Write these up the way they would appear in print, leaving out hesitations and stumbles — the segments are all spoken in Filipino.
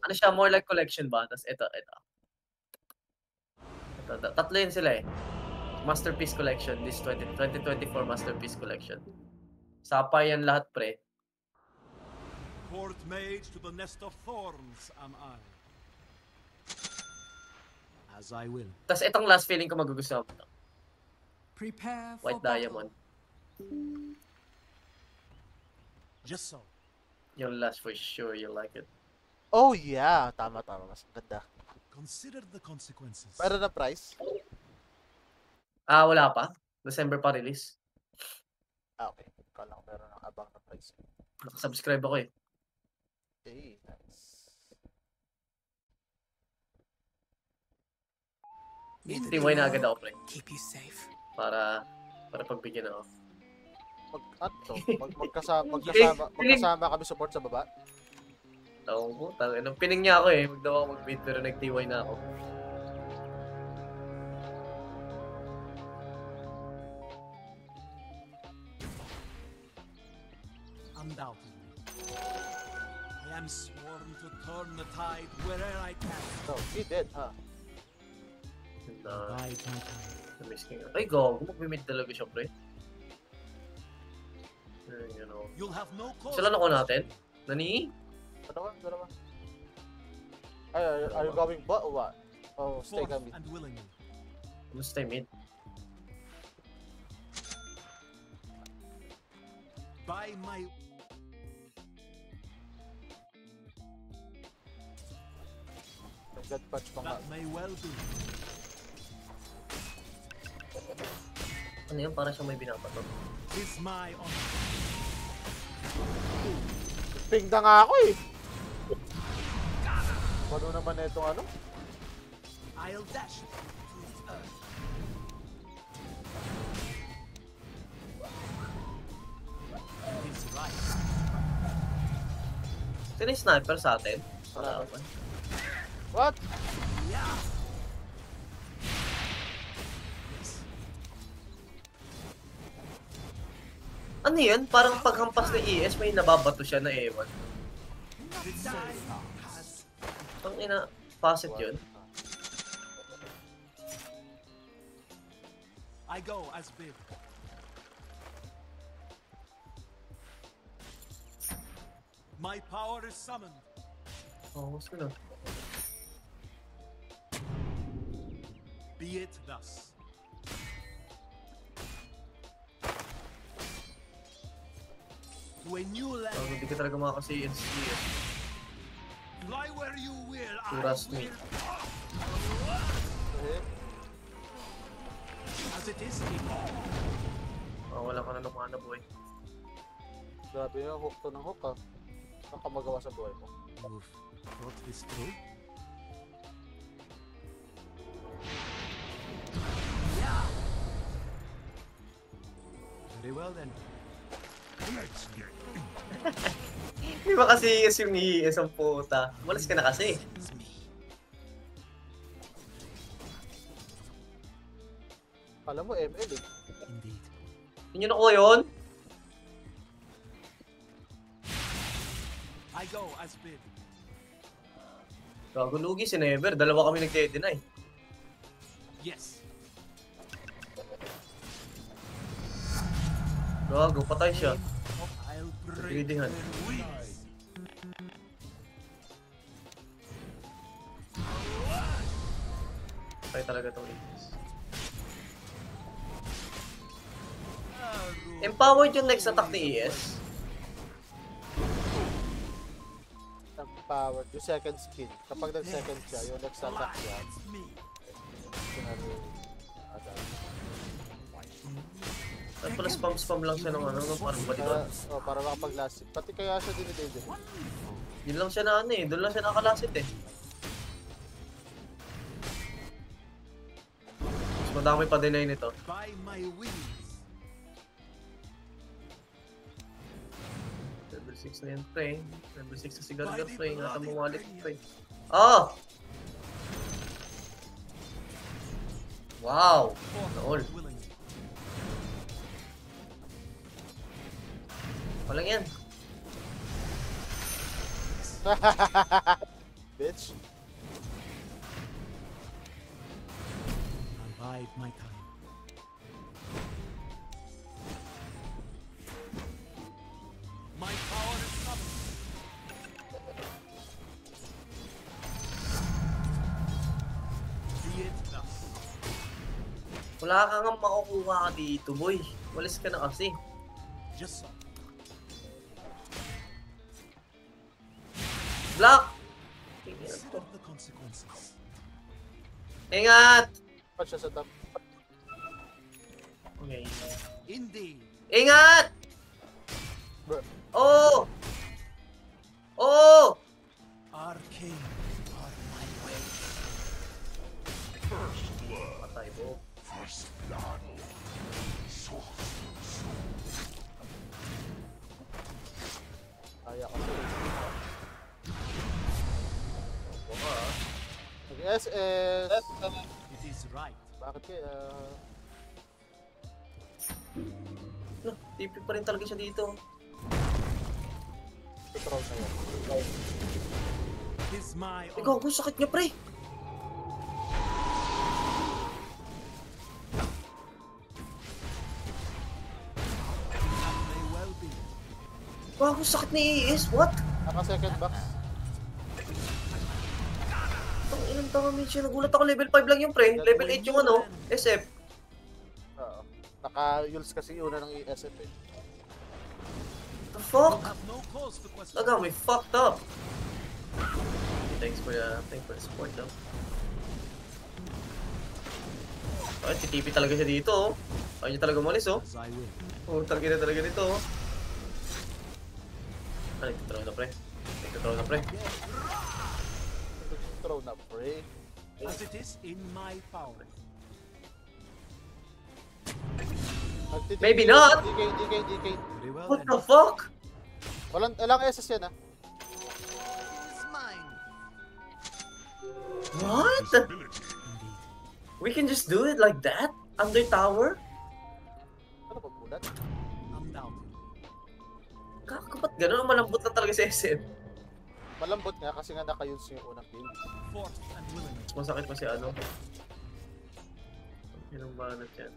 Ano siya, more like collection ba? Tapos ito. Tatlo yun sila eh. Masterpiece Collection, this 2024 Masterpiece Collection. Sapphire yan lahat, pre. Court mage to the nest of thorns am I. As I will. Tapos itong last feeling ko magugustuhan mo. Prepare for White diamond. Just so. Yung last for sure, you like it. Oh yeah, tama. Mas ganda. Consider the consequences. Meron na price? Wala pa. December pa release. Okay. Kala ko meron ng abang na price. Nakasubscribe ako eh. Okay, nice. TY na agad ako, pre. Keep you safe. Para pagbigyan ako. Magkasama kami support sa baba. Tawag ko, pining niya ako eh. Magdaw ako mag-beat pero nag-TY na ako. Undoubtedly. I am sworn to turn the tide wherever I can. No, he did, huh? Bide my time. Na-miss ko nga. Ay, go. Mag-mid talaga siya, pre. You know. You'll have no cause. Sila na ko natin? Nani? Dalawa. Are you going bot or what? Oh, stay kami. And willingly. Let's stay mid. By my God patch pa nga. that may well be. Ano yun? Para siyang may binabato. Is my honor. Ping na nga ako eh. Ano naman na itong ano? I'll dash it to its earth. It's right. Sino yung sniper sa atin? Wala. pa. What? Yeah. Ano yun? Parang paghampas ng ES may nababato siya na ewan. The tide has Ang ina, facet yun. I go as bid. My power is summoned. Oh, what's gonna? Be it thus. To a new land. Oh, hindi ka talaga makakasi ES. Fly where you will. Trust me. As it is, King. Wala ka na ng mana, boy. Grabe yung hook to ng hook ah. Baka magawa sa buhay mo. You've thought this through? Yeah. Very well then. Let's get Di ba kasi ES yung ES ang puta? Malas ka na kasi. It's me. Alam mo, ML eh. indeed. Yun ako yun? I go as bid. Gago lugi si Never. Dalawa kami nag-deny. Yes. Gago, patay siya. I'll break Nagridihan. their wings. Patay talaga itong ES. Empowered yung next attack ni ES. Empowered. Yung second skill. Kapag nag-second siya, yung next attack siya. It's me. Tapos pala spam lang siya ng ano, parang balikan. Para makapag-last hit. Pati kaya siya dinidede. Yun lang siya na ano eh, doon lang siya nakalasit eh. Mas madami pa deny nito. By my wings. Level 6 na yan, pre. Level 6 na si Gargar, pre. Ingatan mo wallet, pre. Oh! Wow! Naol. Willingly. Walang yan. Bitch. I'll bide my time. My power is summoned. Be it thus. Wala ka nga makukuha ka dito, boy. Walis ka na kasi. Just so. Block! Consider the consequences. Ingat! Patch siya sa top. Okay. Indeed. Ingat! Bro. Oh! Oh! Arcane are my way. Patay mo. Kaya kasi. Baka Nag-SS. It is right. Bakit kaya? no, TP pa rin talaga siya dito. Tutraw na yan. It is my Ikaw, honor. ang sakit niya, pre. That may well be. Wow, ang sakit ni ES. What? Naka-second box. Ang ilang tama, Mitch. Nagulat ako, level 5 lang yung pre. Level 8 yung ano, SF. Oo. Naka-yules kasi una ng ESF eh. The You fuck? have no cause to question. Taga, may fucked up. Thanks for the support, though. Ay, titipi talaga siya dito, oh. Ayaw niya talaga umalis, oh. As I will. Oh, talaga na talaga dito, oh. Ah, nagtatraw na, pre. Nagtatraw na, pre. Tutraw na, pre. As it is in my power. Maybe not. DK. Very well What then. the fuck? Walang SS yan ah. It is mine. What? Indeed. We can just do it like that? Under tower? Ano ba bulat? Undoubted. Kakapat gano'n, malambot na talaga si SM. Malambot nga kasi nga naka-yules yung unang build. Forced and willing. Masakit pa si ano. Ilang banat yan.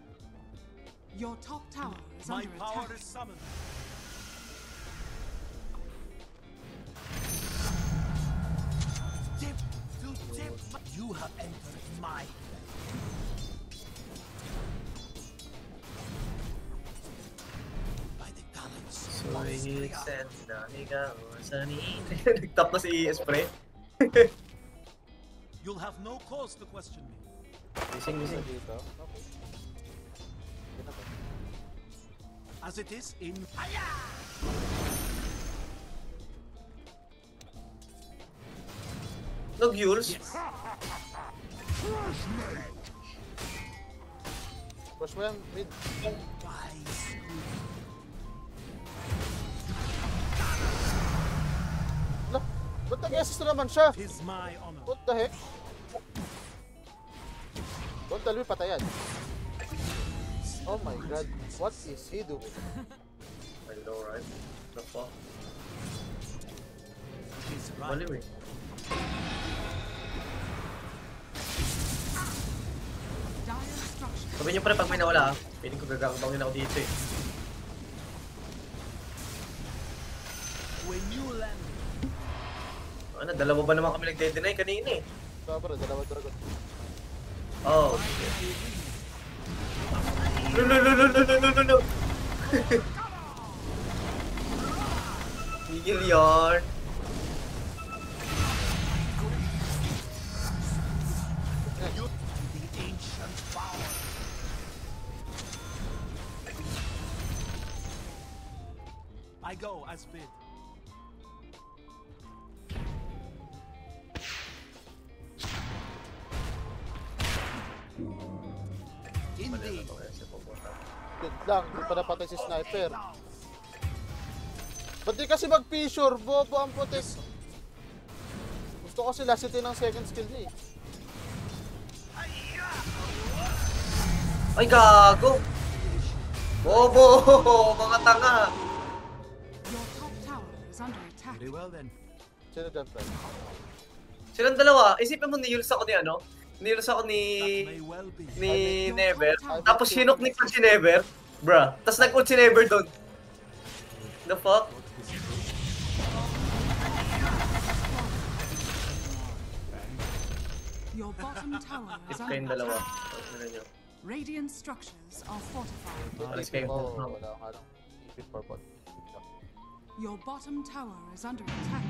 Your top tower is My under power attack. is summoned. Tip to tip. You have entered my by the talents So of he Spriga. said na higa o sa nag-top na si ES, pre. You'll have no cause to question me. Gising. Dito. Okay. Yun na ba? As it is in Nag-Yules? yes. Push mo yan, mid. Wise. Ala, ba't nag-SS na naman siya? Tis my honor. What the heck? Don't tell me patayan. Oh my god, what is he doing? I know, right? The fuck? Tis right. Baliw eh. Dire structure. Sabi niyo pre, pag may nawala, piling ko gagakabangin ako dito eh. When you land, Ano, dalawa ba naman kami nagde-deny kanina eh? Sobra, dalawa dragon. Oh. No. Miguel yarn. you the ancient power. I go as bid. Indeed. Good lang, di pa napatay si sniper. Ba't di kasi mag-fissure? Bobo ang putik. Gusto ko sila city ng second skill niya eh. Ay, gago! Bobo! Mga tanga! Your top tower is under attack. Very well then. Sino dyan, friend? Silang dalawa, isipin mo niyuls ako ni ano? Niyuls ako ni... That may well be. ni Never. Tapos hinuknik pa si Never. Bruh. Tapos nag-ult si Never doon. The fuck? Your bottom tower is Tip kayong under dalawa. attack. Ano nyo? Radiant structures are fortified. Alis kayo. Oo, wala akong ano. Keep it purple. Your bottom tower is under attack.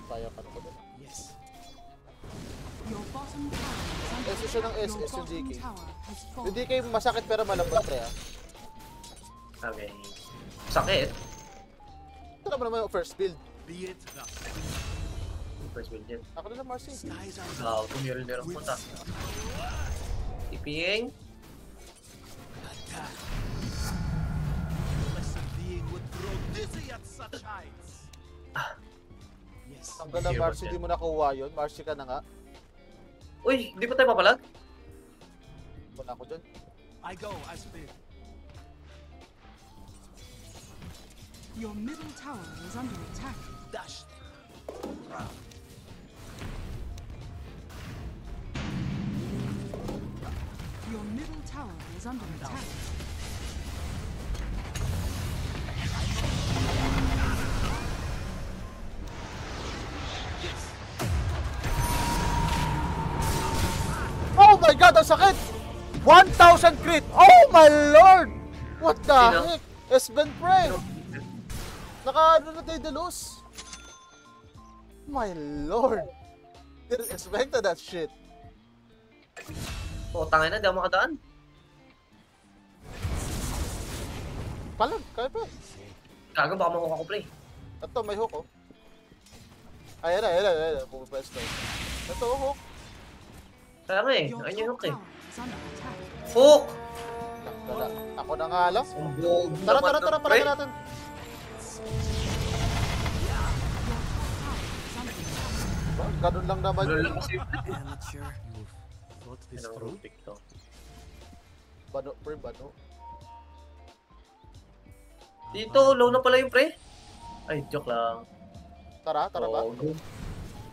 Kaya ka na ko doon. Yes. Your bottom tower is under SS siya ng attack. SS, Your yung bottom DK. tower has Hindi fallen. kayo masakit pero malambot pre ah. Okay. Sakit. Ito naman naman yung first build. Be it thus. First build yan. Ako na lang Marcy. Skies are Wow, tumira ang punta. Tiping. attack. Blessed being would grow dizzy at such heights. Yes. Ang ganda Zero Marcy, yan. di mo nakuha yun. Marcy ka na nga. Uy, di pa tayo papalag? Wala ako dyan. I go as bid. Your middle tower is under attack. Dash. Your middle tower is under attack. Oh my god, ang sakit! 1,000 crit! Oh my lord! What the Sino? heck? Esben Prey! Naka ano na tayo Delos? My lord! Didn't expect that shit. Oo, tangin na, di ako makadaan. Palag, kaya pa. Gago, baka makuha ko play. Ito, may hook oh. Ayan na. Pumipes na. Ito, hook. Kaya nga eh, Your ayun yung top hook eh. tower is under attack. Hook! Dala. Ako na nga lang. Ang bog Tara, naman ng paragan pre. natin. Ganun lang naman Ano yun. lang kasi. Amateur. You've thought this Yan ang through? rupik to. Bano, pre, bano. Dito, low na pala yung pre. Ay, joke lang. Tara ba? Oo, go.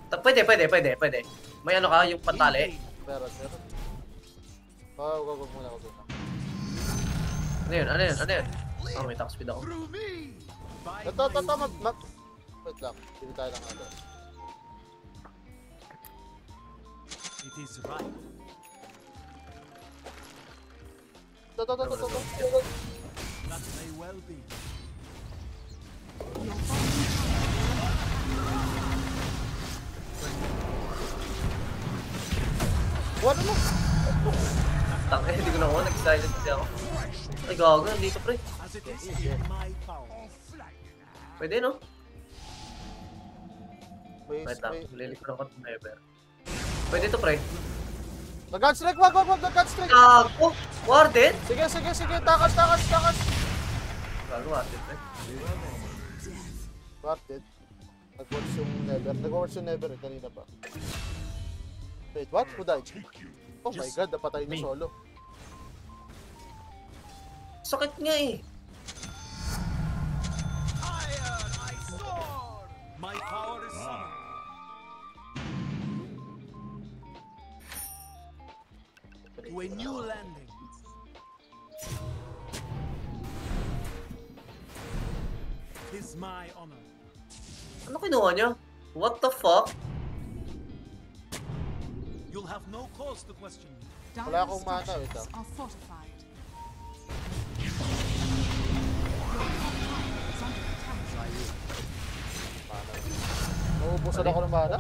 Pwede. May ano ka, yung pantali. Meron. Wag muna ako doon. Ano yun? Oh, may top speed ako. Through me. By Ito, my will. wait lang. Pili tayo ng ano. It is right. Ito. That may well be. Your bottom Ano mo? Tangin, hindi ko na ako. Nag-silent kasi ako. Ay, gago. Nandito pre. As it is in my power. Pwede no? Wait Wait lang. lang. Lilikuran ko itong Never. Pwede to pre. Nag-gunstrike! Wag! Nag-gunstrike! Gago! Warden? Sige! Takas! Gago, warden pre. Warted. Nag-works yung Never. Nag-works yung Never kanina pa. Wait, what? Who died? Oh my god, napatay na Me. solo. Sakit nga eh. Iron, I soar! My power is summoned. To a new landing. Tis my honor. Ano kinuha niya? What the fuck? You'll have no cause to question me. Wala Dire akong mana, wait structures lang. are fortified. Your top tower is under attack. Nauubusan ako ng mana.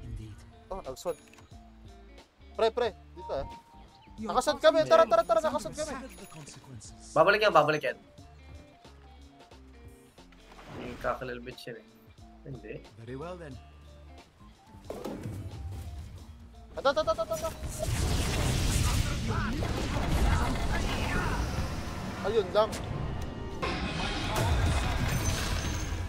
Indeed. Oh, nagsword. Pre. Dito eh. Your Nakasad bottom kami, tara, tower is nakasad under kami. attack. The consequences. Babalik yan. Yung kakilal bitch yan eh. Hindi. Very well then. Ito. Ayun lang.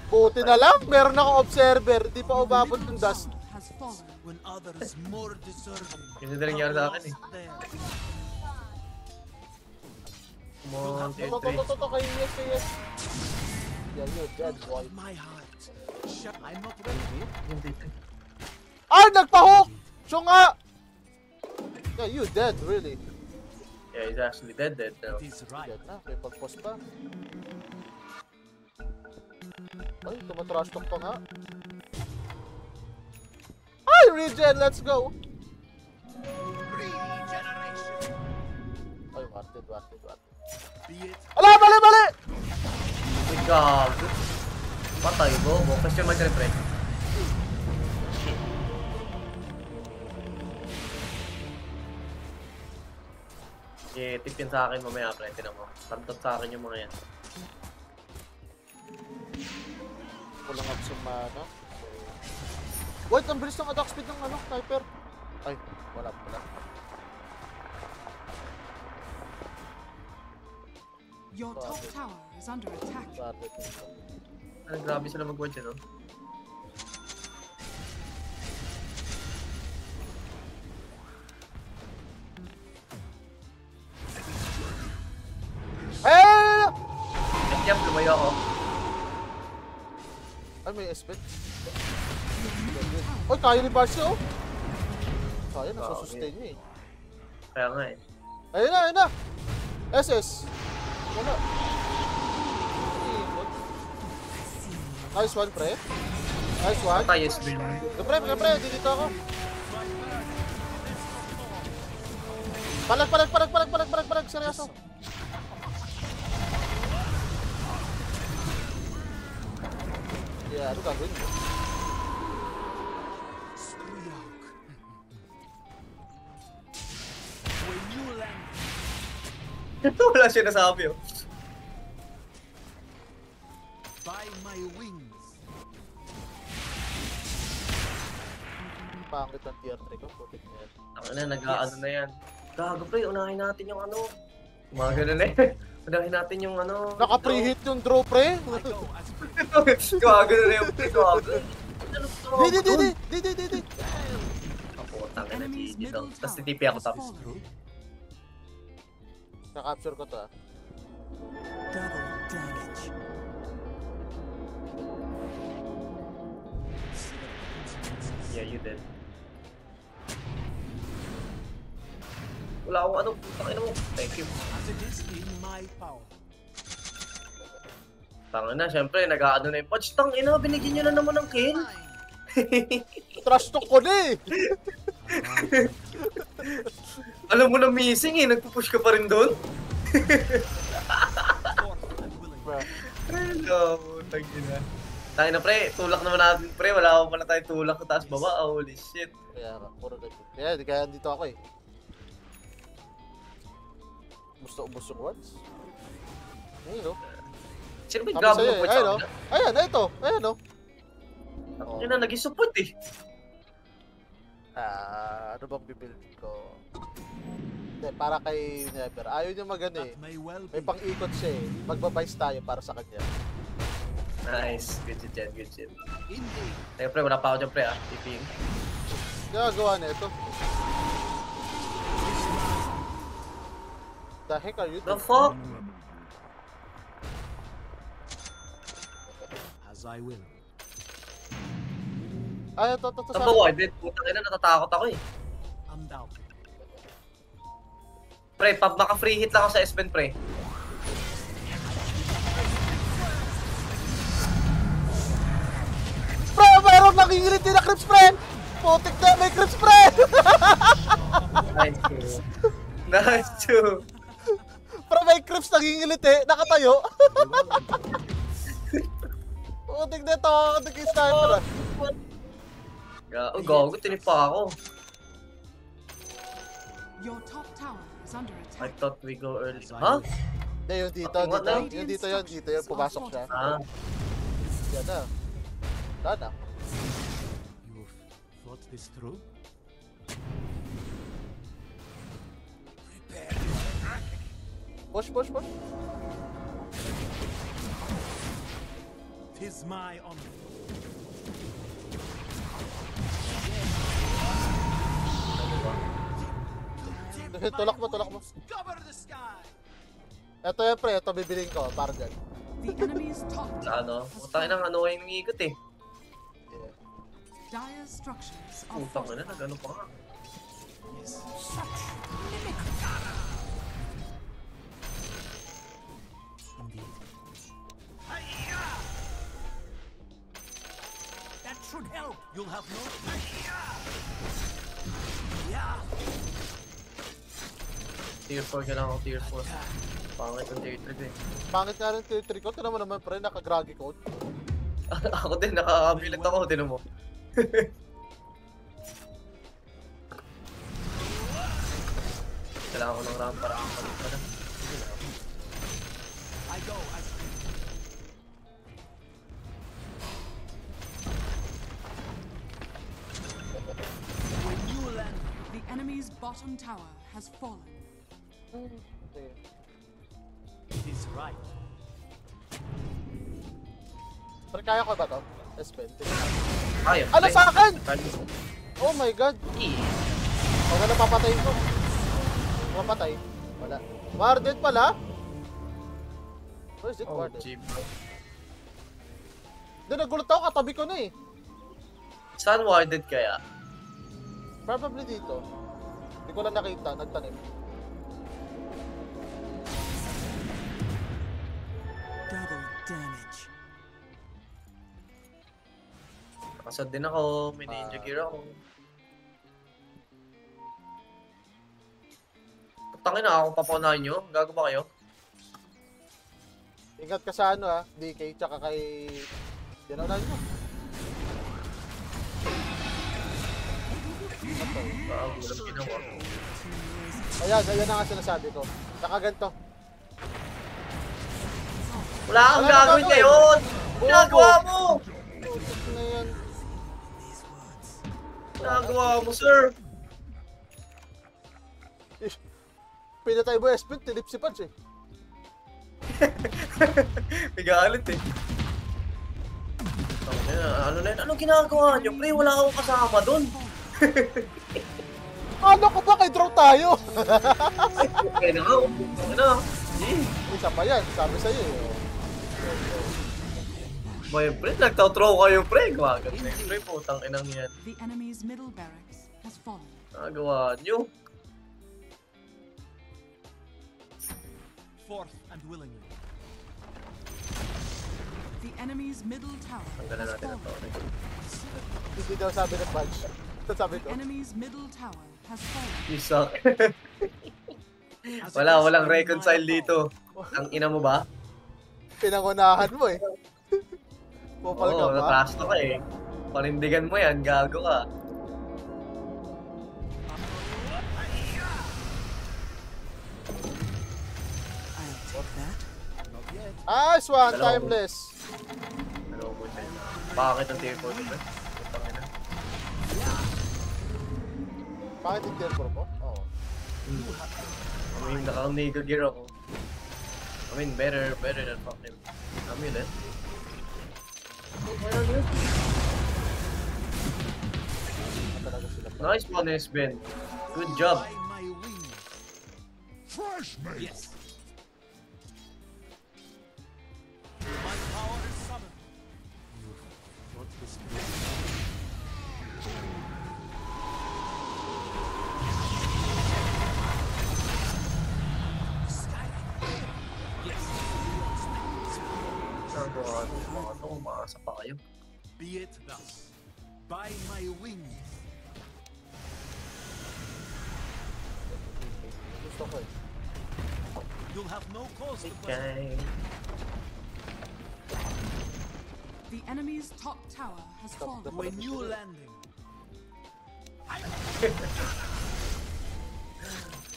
Buti na lang, meron akong observer. Di pa umabot yung dust. Has fallen. When others more deserving Yun na nangyari sa akin eh. lost there. Come on, tier 3. Ito, kay yes. Yeah, you're dead, boy. Of my heart. I'm not ready. Hindi. Ay, nagpa-hook! Siya nga! Yeah, you dead, really. Yeah, he's actually dead now. It is right. Dead na, may pag-post pa. Ay, tumatrash talk pa nga. Ay, regen, let's go! Regeneration. Ay, warted. Be it. Ala, mali! Ay, gago. Patay, bobo. Question mark rin, pre. Yeah, tip yun sa akin mamaya, pre. Tinan mo. Tantot sa akin yung mga yan. Kulang up sa mana. Wait, ang bilis ng attack speed ng ano, sniper. Ay, wala. Your top tower is under attack. Warted. Ay, grabe sila mag-watch, no? Hey! Yap, lumayo ako. Ay, may espet. Oy, kaya ni Barsi, oh. Kaya, nasusustain niya eh. Kaya nga eh. Ayun na! SS! Wala. Nice one, pre. Nice one. Patay, yes, Bill. Pre, dito ako. Palag, seryoso. Yeah, ano gagawin mo? Skuyok. When you land Wala siya nasabi, oh. by my wings. Pangit ang tier 3 ko. Putik na yan. Ang na, nag-ano na yan. Gago, pre. Unahin natin yung ano. Mga ganun eh. Unahin natin yung ano. Naka-preheat yung draw, pre. I go as Gago na yung pre. Gago. Di. Ang putang ina, Enemy's GG daw. middle Tapos tower titipi ako has tapos. fallen. Na-capture ko to, ah. double damage. Yeah, you did. Wala akong ano. Putang ina mo. Thank you. As it is in my power. Tangin na, syempre, nag-aano na yung punch. Tang ina, binigyan nyo na naman ng kill. Trash talk ko na eh. Alam mo na missing eh. Nagpupush ka pa rin doon. Hello, putang ina. Tangin na, pre. Tulak naman natin, pre. Wala akong pala tayong tulak sa taas baba. Oh, holy shit. Kaya, puro ganyan. Kaya dito ako eh. Gusto ubos yung words? Ayun, no? Sino ba yung Kami grab sa'yo ng eh. punch Ayun, sa no? Ayan, ito. Ayun, no? akin? Yun na, naging support eh. Ano bang bibuild ko? Hindi, para kay Never. Ayaw niya magano eh. That may well May be. pang-ikot siya eh. Magbabice tayo para sa kanya. Nice. Good shit yan, good shit. Indeed. Teka, pre. Wala pa ako dyan, pre, ah. TPing. Gagawa na ito. The heck are you The doing? fuck? As I will. Ay, ito, Saan ba warded? Putang ina, natatakot ako eh. Undoubted. Pre, pag maka-free hit lang ako sa S-Pen, pre. Pre, mayroong nakingiliti na Crips, pre! Putik na, may Crips, pre! Nice too. Nice too. Pre, may Crips nakingiliti, nakatayo. Putik na ito, nag-sniper ah. Gago, tinipa ako. Your top tower is under I attack. thought we go early. As I Ha? will. Hindi, yung dito, Ako nga na. dito yun, pumasok siya. Ah, Yan na. Wala na. You've thought this through? Push. Tis my honor. Tulak mo. Cover the sky. Ito yan, pre. Ito bibiling ko. Para dyan. The enemy's top Sa tower ano? has Utangin fallen. ng ano yung ikot eh. Yeah. Dire structures are Utang na, fortified. nagano pa nga. Yes. Indeed. That should help. You'll have no. Yeah. Tier 4 ka lang ako, tier 4. Pangit ang tier 3 eh. Pangit nga rin tier 3 ko. Ito naman pre, naka-groggy code. Ako din, nakakabilit ako, tinan mo. Kailangan ko ng ramp para akalit pa na. Sige na. I go. When you land, The enemy's bottom tower has fallen. Okay. it is right. Pre, kaya ko ba to? S-Ben. Ayun. Ano sa akin? Ayun. Oh my god. Huwag na napapatayin ko. Mapatay. Wala. Warded pala? Where is it Oh, warded? jeep. Doon nagulat ako, katabi ko na eh. Saan warded kaya? Probably dito. Hindi ko lang nakita, nagtanim. Double damage. Nakasad din ako, may ninja gear ako. Tangin na ako, papunahin nyo. Gago ba kayo? Ingat ka sa ano ha, DK, tsaka kay... Yan ang mo. Gago, walang ginawa. Ayan na nga sinasabi ko. Tsaka ganito. Wala kang Wala gagawin gagawin. ngayon! Ginagawa mo! Na yan. Ginagawa mo, sir! Pinatay mo S-Ben, tilip si Punch eh. Bigalit eh. Ano na yun? Anong ginagawa nyo? Pre, wala akong kasama dun. Ano ko ba? Kay draw tayo! Okay na nga, okay na. Isa pa yan, sabi sa'yo eh. Boy, pre, nagtaw-throw kayo, pre. Gwagan na yun, pre. Putang inang yan. The enemy's middle barracks has fallen. Nagawa nyo. Forth and willingly. The enemy's middle tower Tanggalan has natin ang fallen. tao. Hindi daw sabi ng Punch. Ito sabi ko. The enemy's middle tower has fallen. Isak. Walang reconcile dito. Ang ina mo ba? Pinangunahan mo eh. Pupal ka Oo, ba? natrasto ka eh. Panindigan mo yan, gago ka. I'll take that. Not yet. Nice one, Dalawa. timeless. Ano mo siya? Bakit ang tier 4 ba? Putang ina. Bakit yung tier 4 mo? Oo. I mean, naka-Omega gear ako. I mean, better than fucking Amulet. Talaga sila. Nice one, S-Ben. Good job. By my wings. Fresh meat. Yes. My power is summoned. What is Yes. Nagawa nyo. Mga ito, umaasa pa kayo. Be it thus. By my wings. Gusto ko eh. You'll have no cause to question. Okay. The enemy's top tower has fallen. When you landing.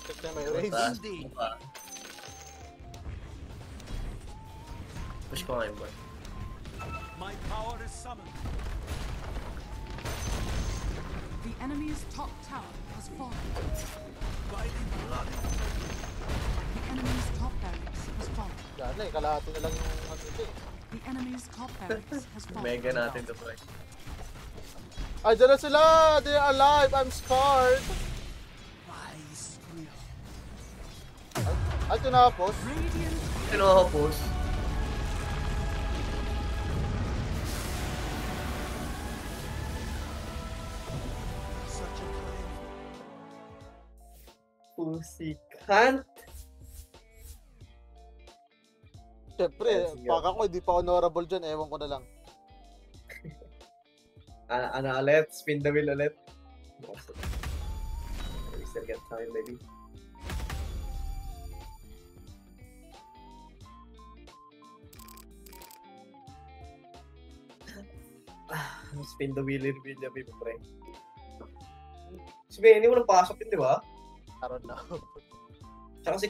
Check na may range. Taas Indeed. mo pa. Push ko ngayon, boy. My power is summoned. The enemy's top tower has fallen. By the blood. The enemy's top barracks has fallen. Yan na eh, kalahati na lang yung ano ito eh. The enemy's top barracks has fallen. Mega natin to, boy. Ay, dyan na sila! They're alive! I'm scarred! By squeal. Ay, tinapos. Radiant Sino ako, post? si Kant. Siyempre, Let's go. pag ako hindi pa honorable dyan, ewan ko na lang. Ano ulit? Spin the wheel ulit. We still get time, baby. Spin the wheel, reveal niya, baby, pre. Si Benny, walang pasok yun, di ba? I don't know. Tsaka si